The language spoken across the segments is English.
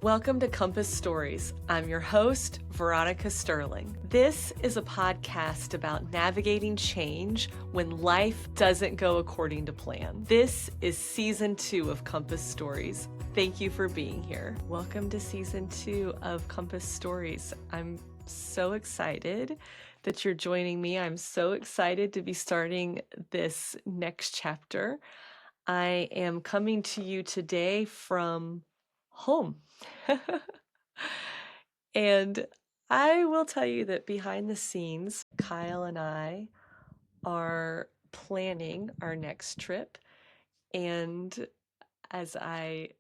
Welcome to Compass Stories. I'm your host, Veronica Sterling. This is a podcast about navigating change when life doesn't go according to plan. This is season 2 of Compass Stories. Thank you for being here. Welcome to season 2 of Compass Stories. I'm so excited that you're joining me. I'm so excited to be starting this next chapter. I am coming to you today from home. And I will tell you that behind the scenes, Kyle and I are planning our next trip. And as I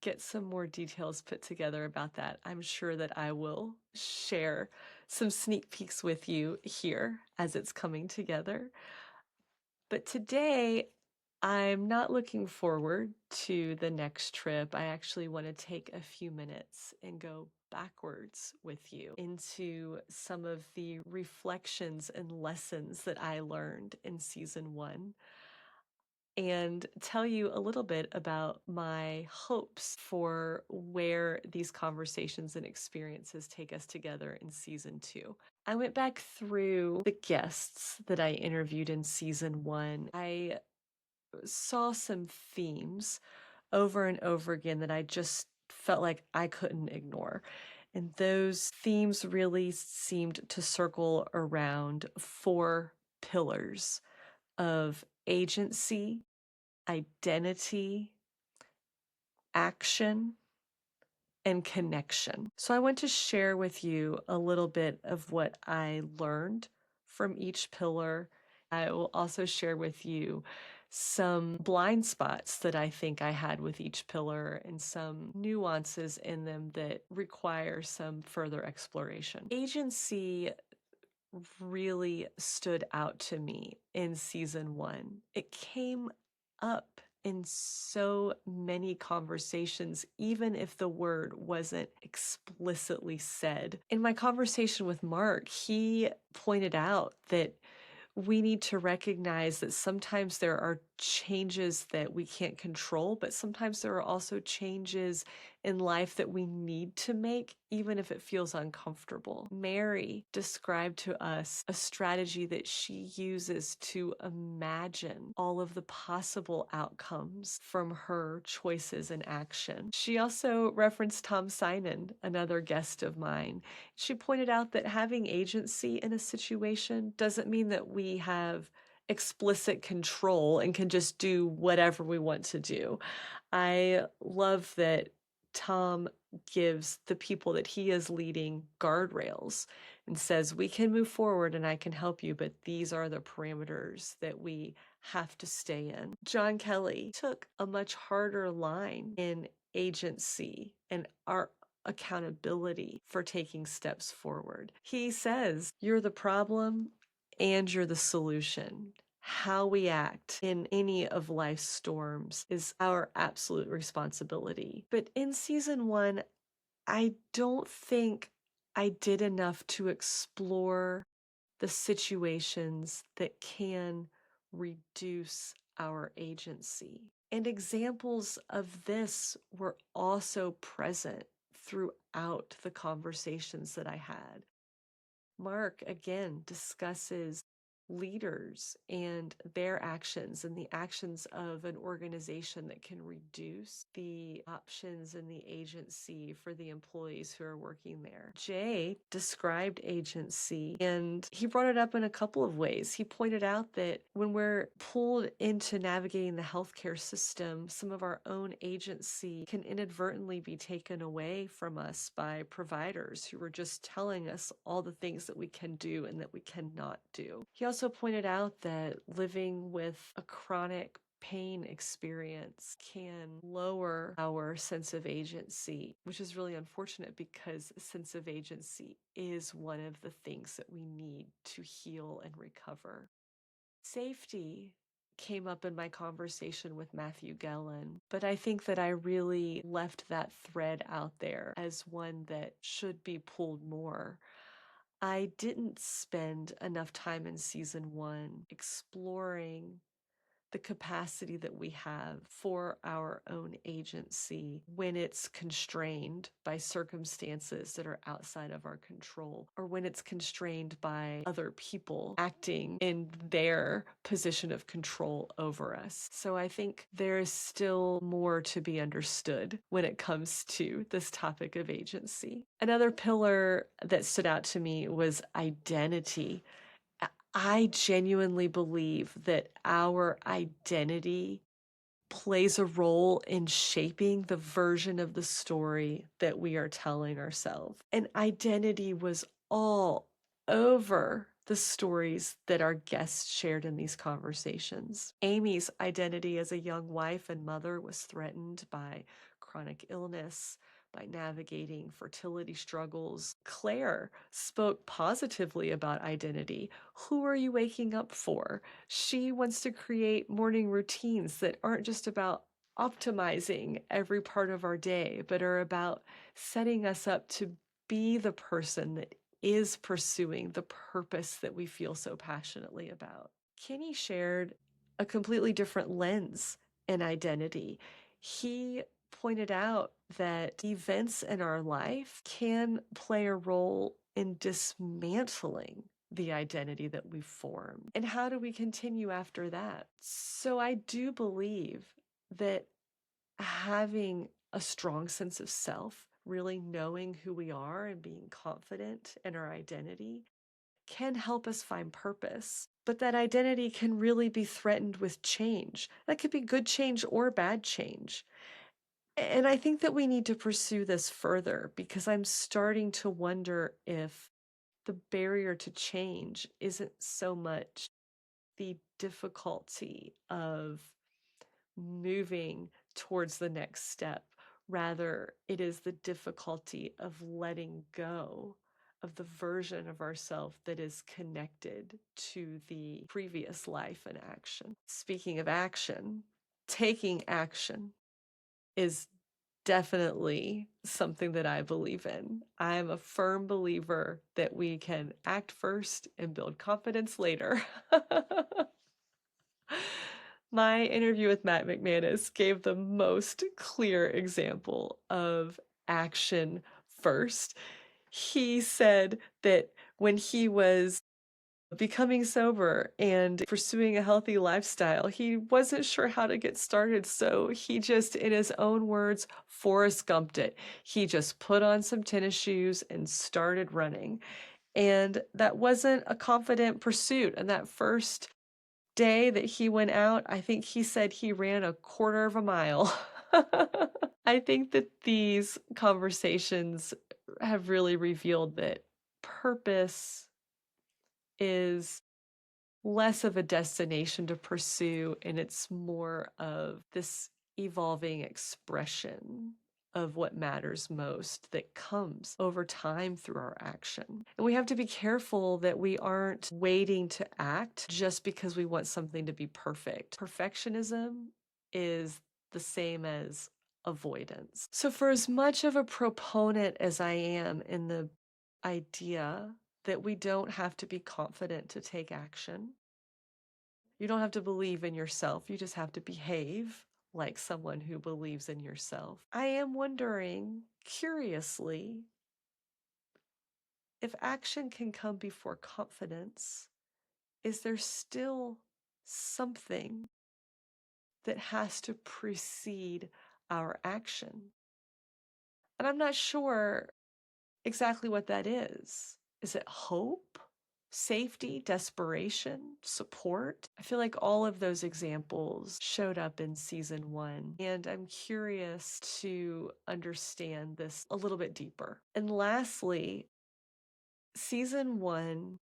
get some more details put together about that, I'm sure that I will share some sneak peeks with you here as it's coming together. But today, I'm not looking forward to the next trip. I actually want to take a few minutes and go backwards with you into some of the reflections and lessons that I learned in season 1 and tell you a little bit about my hopes for where these conversations and experiences take us together in season 2. I went back through the guests that I interviewed in season 1. I saw some themes over and over again that I just felt like I couldn't ignore. And those themes really seemed to circle around 4 pillars of agency, identity, action, and connection. So I want to share with you a little bit of what I learned from each pillar. I will also share with you some blind spots that I think I had with each pillar and some nuances in them that require some further exploration. Agency really stood out to me in season 1. It came up in so many conversations, even if the word wasn't explicitly said. In my conversation with Mark, he pointed out that we need to recognize that sometimes there are changes that we can't control, but sometimes there are also changes in life that we need to make, even if it feels uncomfortable. Mary described to us a strategy that she uses to imagine all of the possible outcomes from her choices and action. She also referenced Tom Sinan, another guest of mine. She pointed out that having agency in a situation doesn't mean that we have explicit control and can just do whatever we want to do. I love that Tom gives the people that he is leading guardrails and says, we can move forward and I can help you, but these are the parameters that we have to stay in. John Kelly took a much harder line in agency and our accountability for taking steps forward. He says, you're the problem and you're the solution. How we act in any of life's storms is our absolute responsibility. But in season 1, I don't think I did enough to explore the situations that can reduce our agency. And examples of this were also present throughout the conversations that I had. Mark again discusses leaders and their actions and the actions of an organization that can reduce the options and the agency for the employees who are working there. Jay described agency and he brought it up in a couple of ways. He pointed out that when we're pulled into navigating the healthcare system, some of our own agency can inadvertently be taken away from us by providers who are just telling us all the things that we can do and that we cannot do. He also pointed out that living with a chronic pain experience can lower our sense of agency, which is really unfortunate because a sense of agency is one of the things that we need to heal and recover. Safety came up in my conversation with Matthew Gellin, but I think that I really left that thread out there as one that should be pulled more. I didn't spend enough time in season 1 exploring the capacity that we have for our own agency when it's constrained by circumstances that are outside of our control, or when it's constrained by other people acting in their position of control over us. So I think there is still more to be understood when it comes to this topic of agency. Another pillar that stood out to me was identity. I genuinely believe that our identity plays a role in shaping the version of the story that we are telling ourselves. And identity was all over the stories that our guests shared in these conversations. Amy's identity as a young wife and mother was threatened by chronic illness, by navigating fertility struggles. Claire spoke positively about identity. Who are you waking up for? She wants to create morning routines that aren't just about optimizing every part of our day, but are about setting us up to be the person that is pursuing the purpose that we feel so passionately about. Kenny shared a completely different lens and identity. He pointed out that events in our life can play a role in dismantling the identity that we've formed. And how do we continue after that? So I do believe that having a strong sense of self, really knowing who we are and being confident in our identity, can help us find purpose. But that identity can really be threatened with change. That could be good change or bad change. And I think that we need to pursue this further, because I'm starting to wonder if the barrier to change isn't so much the difficulty of moving towards the next step. Rather, it is the difficulty of letting go of the version of ourselves that is connected to the previous life and action. Speaking of action, taking action is definitely something that I believe in. I'm a firm believer that we can act first and build confidence later. My interview with Matt McManus gave the most clear example of action first. He said that when he was becoming sober and pursuing a healthy lifestyle, he wasn't sure how to get started. So he just, in his own words, Forrest Gumped it. He just put on some tennis shoes and started running. And that wasn't a confident pursuit. And that first day that he went out, I think he said he ran a quarter of a mile. I think that these conversations have really revealed that purpose is less of a destination to pursue, and it's more of this evolving expression of what matters most that comes over time through our action. And we have to be careful that we aren't waiting to act just because we want something to be perfect. Perfectionism is the same as avoidance. So for as much of a proponent as I am in the idea that we don't have to be confident to take action, you don't have to believe in yourself, you just have to behave like someone who believes in yourself. I am wondering, curiously, if action can come before confidence, is there still something that has to precede our action? And I'm not sure exactly what that is. Is it hope, safety, desperation, support? I feel like all of those examples showed up in season 1, and I'm curious to understand this a little bit deeper. And lastly, season 1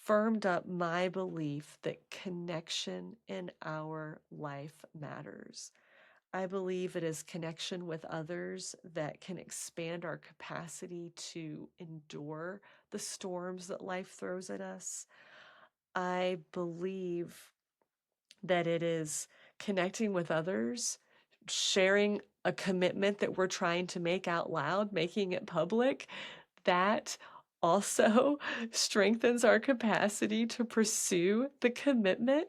firmed up my belief that connection in our life matters. I believe it is connection with others that can expand our capacity to endure the storms that life throws at us. I believe that it is connecting with others, sharing a commitment that we're trying to make out loud, making it public, that also strengthens our capacity to pursue the commitment.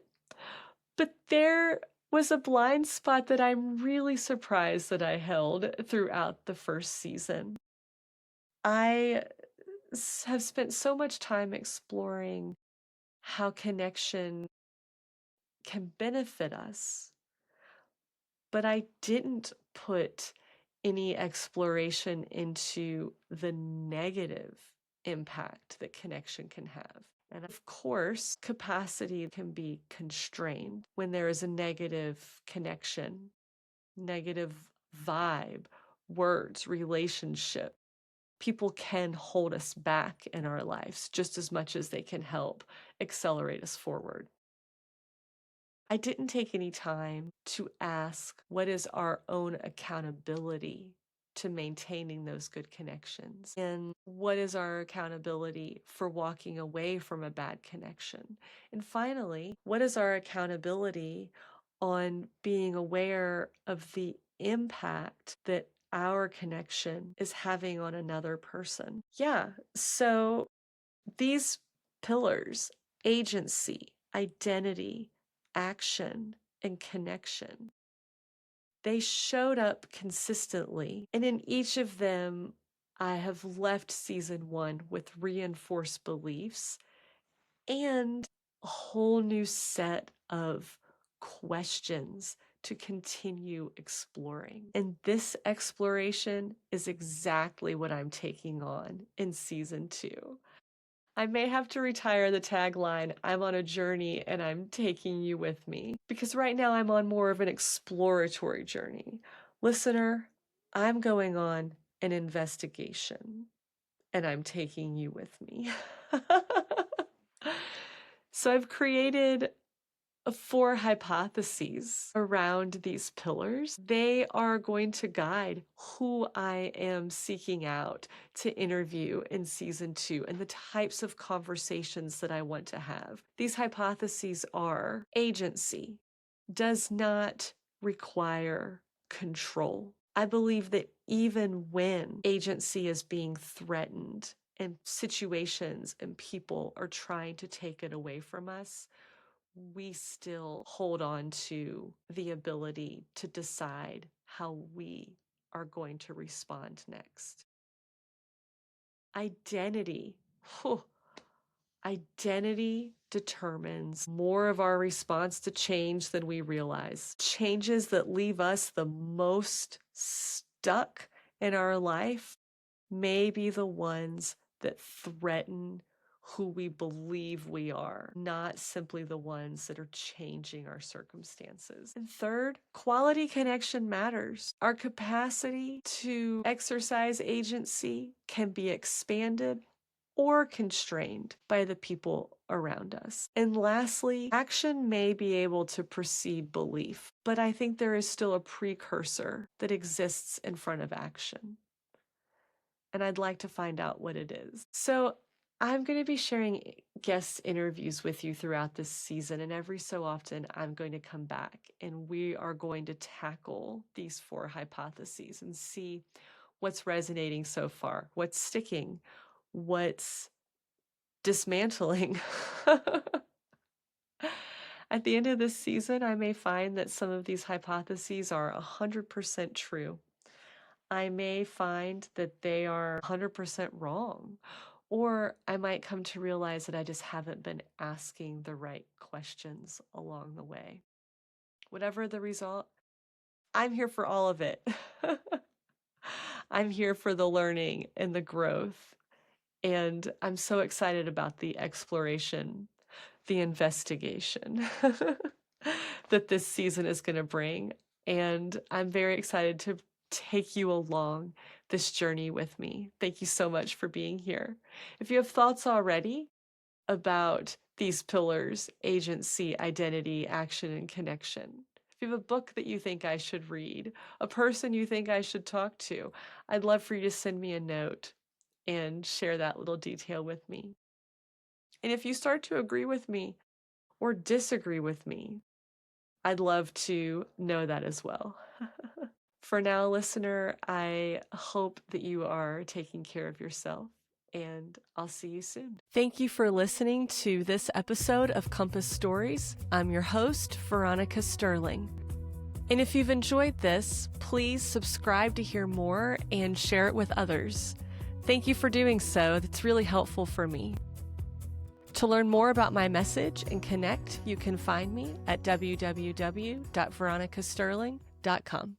But there was a blind spot that I'm really surprised that I held throughout the first season. I have spent so much time exploring how connection can benefit us, but I didn't put any exploration into the negative impact that connection can have. And of course, capacity can be constrained when there is a negative connection, negative vibe, words, relationship. People can hold us back in our lives just as much as they can help accelerate us forward. I didn't take any time to ask what is our own accountability to maintaining those good connections, and what is our accountability for walking away from a bad connection. And finally, what is our accountability on being aware of the impact that our connection is having on another person. Yeah, so these pillars, agency, identity, action, and connection, they showed up consistently. And in each of them, I have left season one with reinforced beliefs and a whole new set of questions to continue exploring. And this exploration is exactly what I'm taking on in season two. I may have to retire the tagline, I'm on a journey and I'm taking you with me, because right now I'm on more of an exploratory journey. Listener, I'm going on an investigation and I'm taking you with me. So I've created 4 hypotheses around these pillars. They are going to guide who I am seeking out to interview in season 2 and the types of conversations that I want to have. These hypotheses are: agency does not require control. I believe that even when agency is being threatened and situations and people are trying to take it away from us, we still hold on to the ability to decide how we are going to respond next. Identity. Whew. Identity determines more of our response to change than we realize. Changes that leave us the most stuck in our life may be the ones that threaten who we believe we are, not simply the ones that are changing our circumstances. And third, quality connection matters. Our capacity to exercise agency can be expanded or constrained by the people around us. And lastly, action may be able to precede belief, but I think there is still a precursor that exists in front of action. And I'd like to find out what it is. So I'm going to be sharing guest interviews with you throughout this season, and every so often I'm going to come back and we are going to tackle these 4 hypotheses and see what's resonating so far, what's sticking, what's dismantling. At the end of this season, I may find that some of these hypotheses are 100% true. I may find that they are 100% wrong, or I might come to realize that I just haven't been asking the right questions along the way. Whatever the result, I'm here for all of it. I'm here for the learning and the growth. And I'm so excited about the exploration, the investigation that this season is going to bring. And I'm very excited to take you along this journey with me. Thank you so much for being here. If you have thoughts already about these pillars, agency, identity, action, and connection, if you have a book that you think I should read, a person you think I should talk to, I'd love for you to send me a note and share that little detail with me. And if you start to agree with me or disagree with me, I'd love to know that as well. For now, listener, I hope that you are taking care of yourself and I'll see you soon. Thank you for listening to this episode of Compass Stories. I'm your host, Veronica Sterling. And if you've enjoyed this, please subscribe to hear more and share it with others. Thank you for doing so. That's really helpful for me. To learn more about my message and connect, you can find me at www.veronicasterling.com.